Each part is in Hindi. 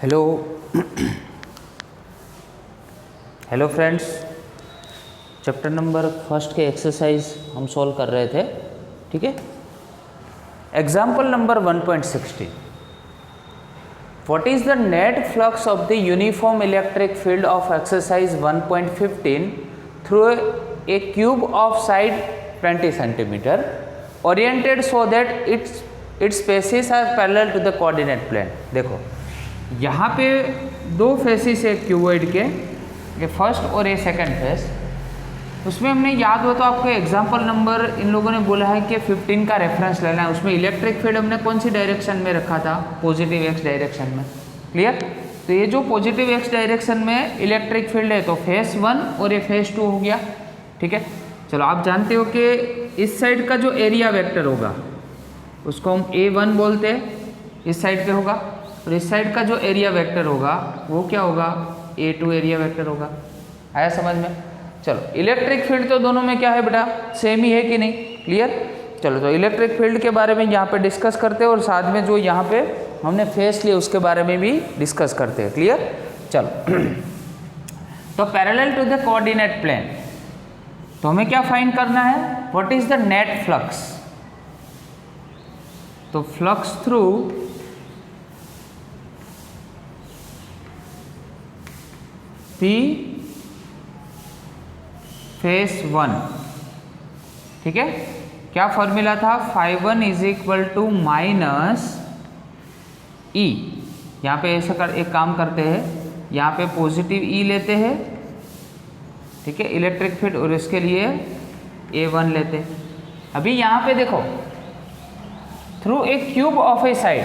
Hello hello friends, chapter number first के एक्सरसाइज हम सॉल्व कर रहे थे। ठीक है, example number 1.16, what is the net flux of the uniform electric field of exercise 1.15 through a cube of side 20 centimetre oriented so that its faces are parallel to the coordinate plane. देखो यहाँ पे दो फेसिस है क्यूबॉइड के, ये फर्स्ट और ये सेकंड फेस। उसमें हमने याद हो तो आपको एग्जांपल नंबर इन लोगों ने बोला है कि 15 का रेफरेंस लेना है। उसमें इलेक्ट्रिक फील्ड हमने कौन सी डायरेक्शन में रखा था? पॉजिटिव एक्स डायरेक्शन में। क्लियर? तो ये जो पॉजिटिव एक्स डायरेक्शन में इलेक्ट्रिक फील्ड है तो फेस 1 और ये फेस 2 हो गया। ठीक है, चलो आप जानते हो कि इस साइड का जो एरिया वेक्टर होगा उसको हम A1 बोलते हैं, इस साइड पे होगा, और इस साइड का जो एरिया वेक्टर होगा वो क्या होगा? A2 एरिया वेक्टर होगा। आया समझ में? चलो, इलेक्ट्रिक फील्ड तो दोनों में क्या है बेटा? सेम ही है कि नहीं? क्लियर? चलो, तो इलेक्ट्रिक फील्ड के बारे में यहाँ पे डिस्कस करते हैं और साथ में जो यहाँ पे हमने फेस लिया उसके बारे में भी डिस्कस करते हैं। क्लियर? चलो तो parallel to the coordinate plane, तो हमें क्या फाइंड करना है? What is the net flux? तो फ्लक्स थ्रू P फेस 1। ठीक है, क्या फॉर्मूला था? φ1 is equal to minus E। यहाँ पे ऐसा एक काम करते हैं, यहाँ पे पॉजिटिव E लेते हैं, ठीक है, इलेक्ट्रिक फील्ड, और इसके लिए A1 लेते हैं। अभी यहाँ पे देखो, through a cube of A side,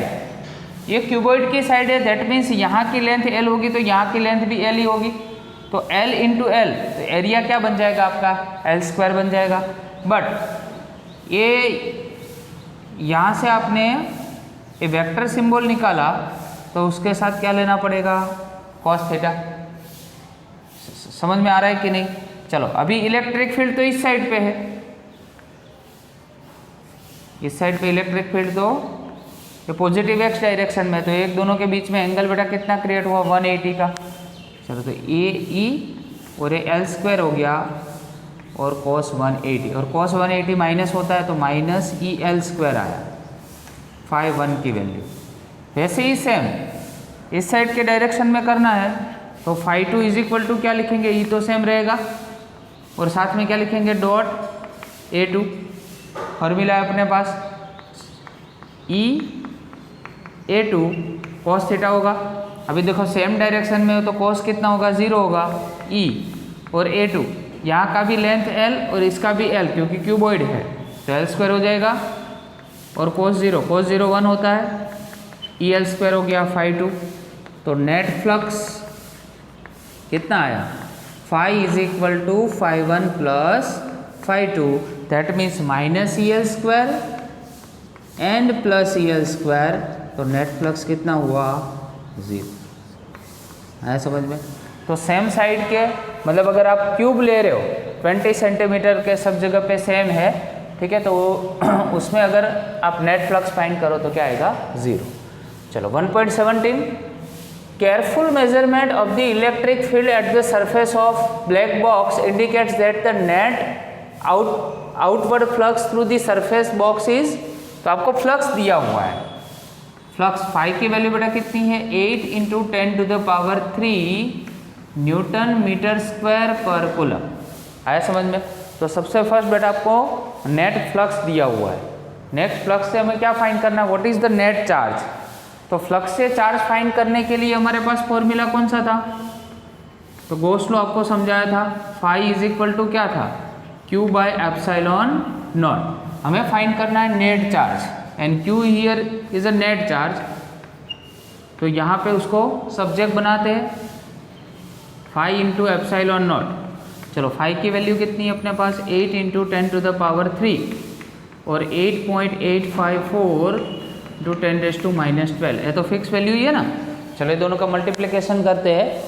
ये क्यूबॉइड की साइड है, दैट मीन्स यहाँ की लेंथ L होगी तो यहाँ की लेंथ भी L ही होगी। तो L इंटू L, तो एरिया क्या बन जाएगा आपका? L² बन जाएगा। बट ये यहाँ से आपने ये वेक्टर सिंबल निकाला तो उसके साथ क्या लेना पड़ेगा? cos theta. समझ में आ रहा है कि नहीं? चलो, अभी इलेक्ट्रिक फील्ड तो इस साइड पे है, इस साइड पे इलेक्ट्रिक फील्ड तो ये पॉजिटिव एक्स डायरेक्शन में, तो एक दोनों के बीच में एंगल बेटा कितना क्रिएट हुआ? 180 का। चलो, तो AE और ये L² हो गया और cos 180, और cos 180 माइनस होता है तो माइनस EL² आया, φ1 की वैल्यू। वैसे ही सेम इस साइड के डायरेक्शन में करना है तो φ2 इज इक्वल टू क्या लिखेंगे? E तो सेम रहेगा, और साथ में क्या लिखेंगे? Dot A2। फॉर्मूला है अपने पास, A2 cos थीटा होगा। अभी देखो सेम डायरेक्शन में हो तो cos कितना होगा? 0 होगा। E और A2, यहाँ का भी लेंथ L और इसका भी L, क्योंकि क्यूबॉइड है तो L² हो जाएगा, और cos 0 1 होता है, EL² हो गया φ2। तो नेट फ्लक्स कितना आया? φ is equal to φ1 plus φ2, that means minus EL² and plus EL², तो नेट फ्लक्स कितना हुआ? 0। है समझ में? तो सेम साइड के, मतलब अगर आप क्यूब ले रहे हो 20 सेंटीमीटर के, सब जगह पे सेम है, ठीक है, तो उसमें अगर आप नेट फ्लक्स फाइंड करो तो क्या आएगा? 0। चलो 1.17, careful measurement of the electric field at the surface of black box indicates that the net outward flux through the surface box is, तो आपको फ्लक्स दिया हुआ है। फ्लक्स फाई की वैल्यू बेटा कितनी है? 8 into 10 to the power 3 newton metre square पर कूलम। आया समझ में? तो सबसे फर्स्ट बेटा आपको नेट फ्लक्स दिया हुआ है। नेट फ्लक्स से हमें क्या फाइंड करना है? What is the net charge? तो फ्लक्स से चार्ज फाइंड करने के लिए हमारे पास फॉर्मूला कौन सा था? तो गॉस लॉ आपको समझाया था। फाई इज इक्वल टू क्या था? Q by epsilon not. हमें फाइंड करना है net charge, and Q here is a net charge, तो यहाँ पे उसको सब्जेक्ट बनाते हैं, फाई इंटू एप्सिलॉन नॉट। चलो, फाई की वैल्यू कितनी है अपने पास? 8 इंटू 10 टू द पावर 3, और 8.854 इंटू 10⁻⁻12, ये तो फिक्स वैल्यू ही है ना। चलो, दोनों का मल्टीप्लिकेशन करते हैं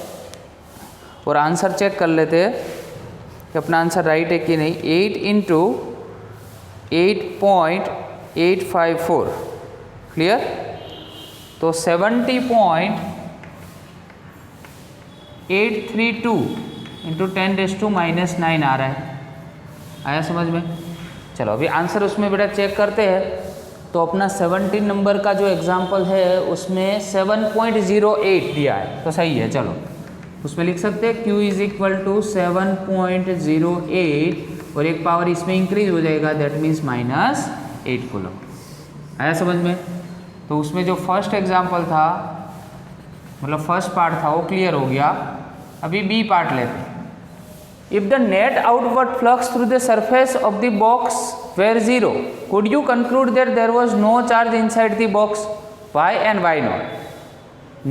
और आंसर चेक कर लेते हैं कि अपना आंसर राइट है कि नहीं। 8 इंटू 8.854, क्लियर? तो 70.2 832 इंटू 10⁻⁻9 आ रहा है। आया समझ में? चलो अभी आंसर उसमें बेटा चेक करते हैं। तो अपना 17 नंबर का जो एग्जाम्पल है उसमें 7.08 दिया है, तो सही है। चलो उसमें लिख सकते हैं Q इज इक्वल टू 7.08 और एक पावर इसमें इंक्रीज हो जाएगा, दैट मीन्स -8 कूलम। आया समझ में? तो उसमें जो फर्स्ट एग्जाम्पल था, मतलब फर्स्ट पार्ट था, वो क्लियर हो गया। अभी बी पार्ट लेते हैं। If the net outward flux through the surface of the box were 0, could you conclude that there was no charge inside the box? Why and why not?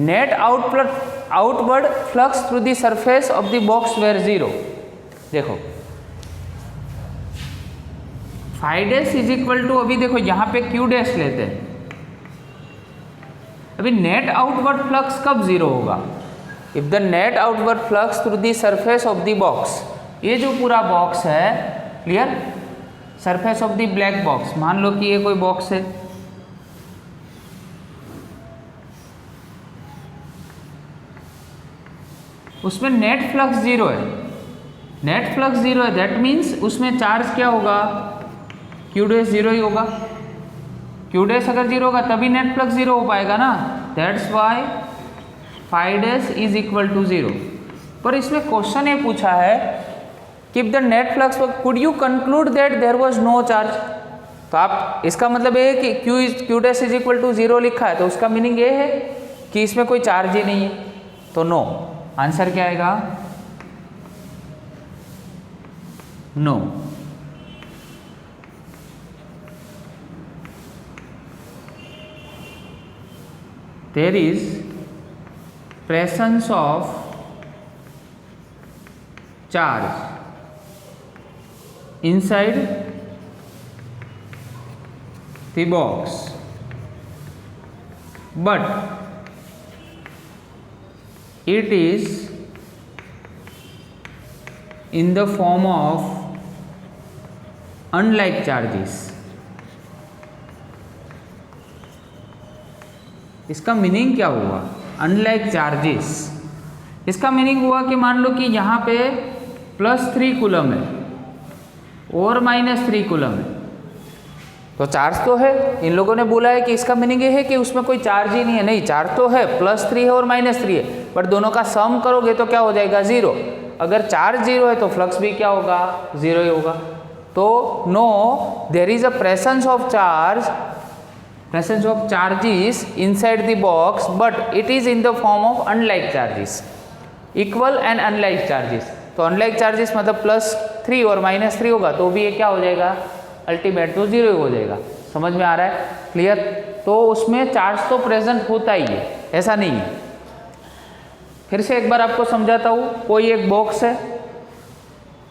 Net outward flux through the surface of the box were 0. देखो phi dash is equal to, अभी देखो यहाँ पे Q डैश लेते हैं। अभी नेट आउटवर्ड फ्लक्स कब 0 होगा? If the net outward flux through the surface of the box, ये जो पूरा बॉक्स है, clear, surface of the black box, मान लो कि ये कोई बॉक्स है, उसमें नेट फ्लक्स 0 है। नेट फ्लक्स 0 है, दैट मीन्स उसमें चार्ज क्या होगा? Q डैश 0 ही होगा। Q डैश अगर 0 होगा तभी नेट फ्लक्स 0 हो पाएगा ना, that's why phi dash is equal to 0। पर इसमें क्वेश्चन ये पूछा है कि the net flux, could you conclude that there was no charge? तो आप, इसका मतलब ये है कि Q dash is equal to 0 लिखा है, तो उसका मीनिंग ये है कि इसमें कोई चार्ज ही नहीं है, तो नो। आंसर क्या आएगा? No. There is presence of charge inside the box, but it is in the form of unlike charges. इसका मीनिंग क्या हुआ? अनलाइक चार्जेस, इसका मीनिंग हुआ कि मान लो कि यहाँ पे +3 कूलम है और -3 कूलम है, तो चार्ज तो है। इन लोगों ने बोला है कि इसका मीनिंग ये है कि उसमें कोई चार्ज ही नहीं है। नहीं, चार्ज तो है, +3 है और -3 है, बट दोनों का सम करोगे तो क्या हो जाएगा? 0। अगर चार्ज 0 है तो फ्लक्स भी क्या होगा? 0 ही होगा। तो no, there is a presence of charges inside the box, but it is in the form of unlike charges, equal and unlike charges। तो unlike charges मतलब +3 और -3 होगा, तो भी ये क्या हो जाएगा? अल्टीमेट तो 0 हो जाएगा। समझ में आ रहा है? क्लियर? तो उसमें चार्ज तो प्रेजेंट होता ही है, ऐसा नहीं है। फिर से एक बार आपको समझाता हूँ। कोई एक बॉक्स है,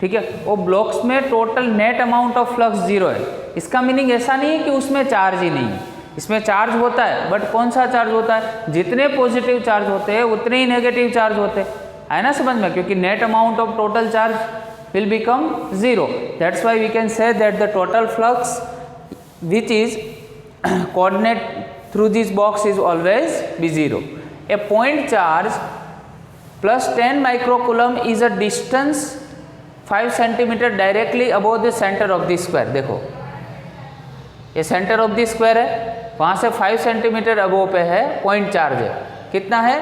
ठीक है, वो बॉक्स में total net amount of flux 0 है। इसका मीनिंग ऐसा नहीं है कि उसमें चार्ज ही नहीं है, इसमें चार्ज होता है, बट कौन सा चार्ज होता है? जितने पॉजिटिव चार्ज होते हैं उतने ही नेगेटिव चार्ज होते हैं। है ना समझ में? क्योंकि net amount of total charge will become 0, that's why we can say that the total flux which is coordinate through this box is always be 0। A point charge +10 microcoulomb is a distance 5 centimetre directly above the centre of the square. देखो ये सेंटर ऑफ द स्क्वायर है, वहाँ से 5 सेंटीमीटर अबव पे है पॉइंट चार्ज है। कितना है?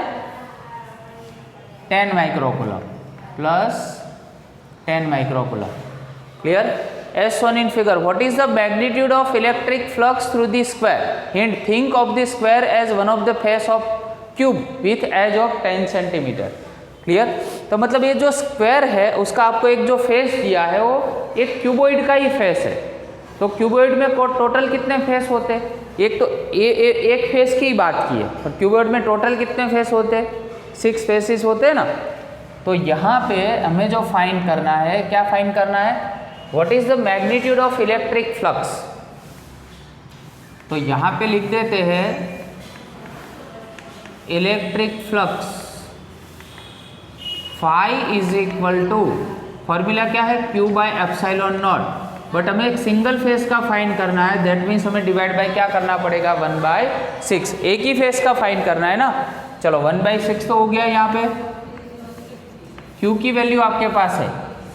10 microcoulomb plus 10 microcoulomb. Clear? As shown in figure, what is the magnitude of electric flux through the square? Hint, think of the square as one of the face of cube with edge of 10 centimetre. Clear? तो मतलब ये जो स्क्वायर है उसका आपको एक जो फेस दिया है वो एक क्यूबॉइड का ही फेस है। तो क्यूबॉइड में टोटल कितने फेस होते हैं? एक तो एक फेस की बात की है, और क्यूबॉइड में टोटल कितने फेस होते हैं? 6 फेसेस होते हैं ना। तो यहाँ पे हमें जो फाइंड करना है, क्या फाइंड करना है? What is the magnitude of electric flux. तो यहाँ पे लिख देते हैं electric flux phi is equal to, formula क्या है? Q/ε0। बट हमें एक सिंगल फेस का फाइंड करना है, दैट मीन्स हमें डिवाइड बाय क्या करना पड़ेगा? 1/6। एक ही फेस का फाइंड करना है ना। चलो 1/6 तो हो गया यहाँ पे, Q की वैल्यू आपके पास है,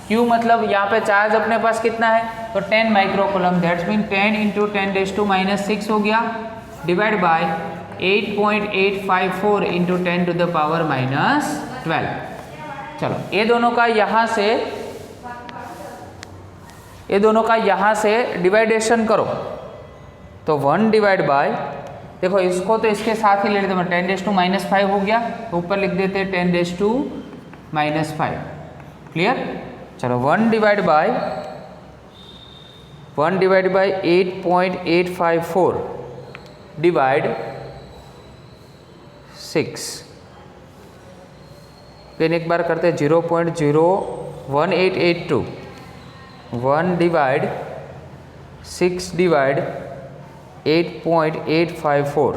Q मतलब यहाँ पे चार्ज अपने पास कितना है, तो 10 माइक्रोकूलम, दैट्स मीन 10 इंटू 10⁻⁻⁶ हो गया, डिवाइड बाय 8.854 इंटू 10⁻⁻12। चलो ये दोनों का यहाँ से डिवाइडेशन करो, तो 1 डिवाइड बाय, देखो इसको तो इसके साथ ही ले लेते हैं, 10⁻⁻5 हो गया, तो ऊपर लिख देते हैं 10⁻⁻5। क्लियर। चलो 1 डिवाइड बाय 8.854 डिवाइड 6, फिर एक बार करते हैं 0.01882, 1 डिवाइड 6 डिवाइड 8.854,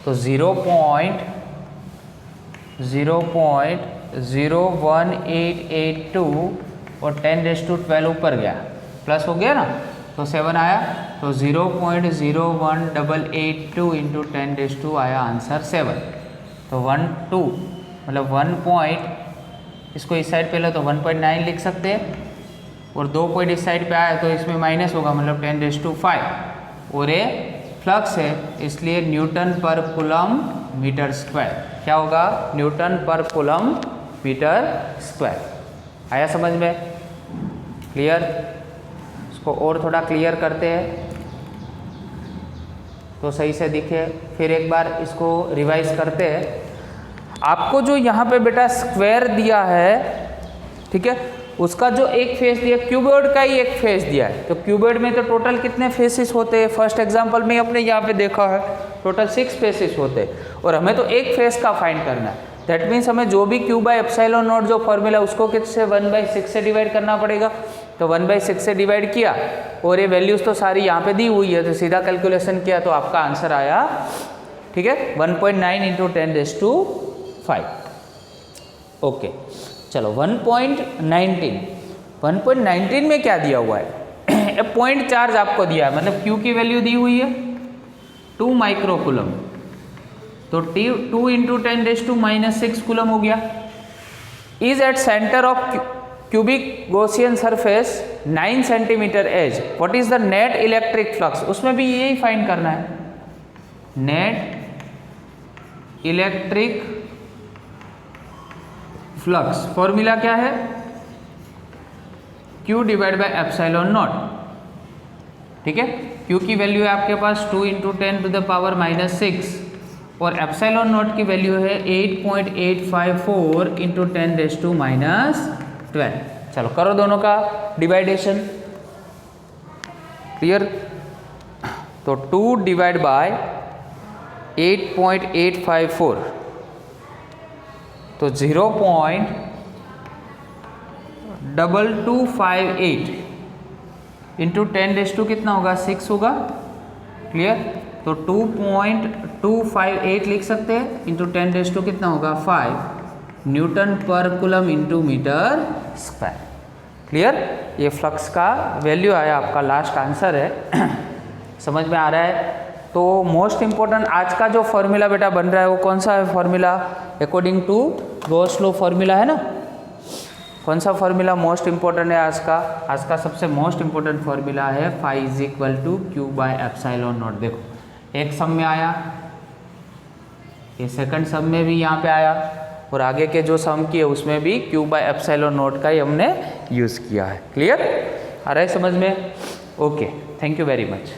तो 0.01882 और 10⁻12 ऊपर गया, प्लस हो गया ना, तो 7 आया, तो 0.01882 इंटू 10⁻2 आया आंसर 7। तो 1 मतलब 1 पॉइंट, इसको इस साइड पे लो तो 1.9 लिख सकते हैं, और 2 पॉइंट इस साइड पे आया तो इसमें माइनस होगा, मतलब 10⁻5, और ये फ्लक्स है इसलिए न्यूटन पर कूलम मीटर स्क्वायर। क्या होगा, न्यूटन पर कूलम मीटर स्क्वायर। आया समझ में? क्लियर। इसको और थोड़ा क्लियर करते हैं तो सही से दिखे, फिर एक बार इसको रिवाइज करते हैं। आपको जो यहाँ पे बेटा स्क्वायर दिया है, ठीक है, उसका जो एक फेस दिया, क्यूबॉइड का ही एक फेस दिया है, तो क्यूबॉइड में तो टोटल कितने फेसेस होते हैं, फर्स्ट एग्जांपल में अपने यहाँ पे देखा है टोटल 6 फेसेस होते हैं, और हमें तो एक फेस का फाइंड करना है। दैट मीन्स हमें जो भी Q/ε0 जो फॉर्मूला उसको किससे 1/6 से डिवाइड करना पड़ेगा, तो 1/6 से डिवाइड किया, और ये वैल्यूज तो सारी यहाँ पे दी हुई है, तो सीधा कैलकुलेशन किया तो आपका आंसर आया, ठीक है, 1.9 इंटू 10⁻5। ओके, चलो 1.19 में क्या दिया हुआ है, पॉइंट चार्ज आपको दिया है, मतलब Q की वैल्यू दी हुई है 2 माइक्रोकूलम, तो 2 इंटू 10⁻⁻6 कूलम हो गया। Is at centre of cubic Gaussian surface 9 centimetre edge, what is the net electric flux, उसमें भी यही फाइंड करना है, नेट इलेक्ट्रिक फ्लक्स। फॉर्मूला क्या है, Q डिवाइड बाय ε0, ठीक है। Q की वैल्यू है आपके पास 2 इंटू 10⁻⁻6, और ε0 की वैल्यू है 8.854 इंटू 10⁻⁻12। चलो करो दोनों का डिवाइडेशन। क्लियर। तो 2 डिवाइड बाय 8.854, तो 0.2258 इंटू 10⁻² कितना होगा, 6 होगा। क्लियर। तो 2.258 लिख सकते हैं, इंटू 10⁻² कितना होगा, 5 न्यूटन पर coulomb into metre square. Clear. ये फ्लक्स का वैल्यू आया, आपका लास्ट आंसर है। समझ में आ रहा है। तो मोस्ट इम्पोर्टेंट आज का जो फॉर्मूला बेटा बन रहा है वो कौन सा है formula, according to Gauss law formula है ना। कौन सा फॉर्मूला मोस्ट इम्पोर्टेंट है आज का? आज का सबसे मोस्ट इम्पोर्टेंट फॉर्मूला है phi is equal to Q/ε0। देखो एक सम में आया, ये सेकंड सम में भी यहाँ पे आया, और आगे के जो सम किए उसमें भी Q/ε0 का ही हमने यूज़ किया है। क्लियर आ रहा है समझ में? Okay, thank you very much.